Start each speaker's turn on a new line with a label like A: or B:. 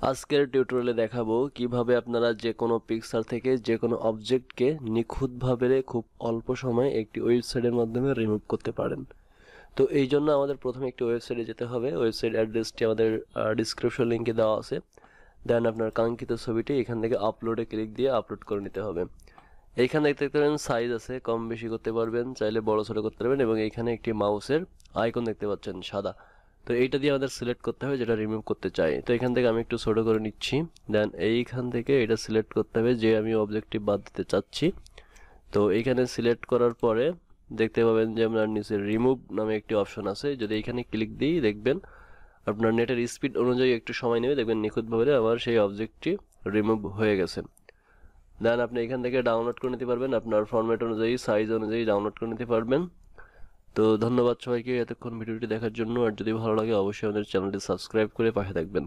A: আজকের টিউটোরিয়ালে দেখাবো কিভাবে আপনারা যে কোনো পিকচার থেকে যে কোনো অবজেক্টকে নিখুঁতভাবে খুব অল্প সময়ে একটি ওয়েবসাইটের মাধ্যমে রিমুভ করতে পারেন। তো এই জন্য আমাদের প্রথমে একটি ওয়েবসাইটে যেতে হবে। ওয়েবসাইট অ্যাড্রেসটি আমাদের ডিসক্রিপশন লিঙ্কে দেওয়া আছে। দেন আপনার কাঙ্ক্ষিত ছবিটি এখান থেকে আপলোডে ক্লিক দিয়ে আপলোড করে নিতে হবে। এইখানে দেখতে পাবেন সাইজ আছে, কম বেশি করতে পারবেন, চাইলে বড় ছোট করতে পারবেন, এবং এইখানে একটি মাউসের আইকন দেখতে পাচ্ছেন সাদা। তো এইটা দিয়ে আমাদের সিলেক্ট করতে হবে যেটা রিমুভ করতে চাই। তো এখান থেকে আমি একটু ছোট করে নিচ্ছি। দেন এইখান থেকে এটা সিলেক্ট করতে হবে যে আমি অবজেক্টটি বাদ দিতে চাচ্ছি। তো এইখানে সিলেক্ট করার পরে দেখতে পাবেন যে আপনার নিচে রিমুভ নামে একটি অপশন আছে। যদি এখানে ক্লিক দিই দেখবেন আপনার নেটের স্পিড অনুযায়ী একটু সময় নেবে, দেখবেন নিখুঁতভাবে আমার সেই অবজেক্টটি রিমুভ হয়ে গেছে। দেন আপনি এখান থেকে ডাউনলোড করে নিতে পারবেন, আপনার ফরম্যাট অনুযায়ী সাইজ অনুযায়ী ডাউনলোড করে নিতে পারবেন। তো ধন্যবাদ সবাইকে এতক্ষণ ভিডিওটি দেখার জন্য। আর যদি ভালো লাগে অবশ্যই আমাদের চ্যানেলটি সাবস্ক্রাইব করে পাশে থাকবেন।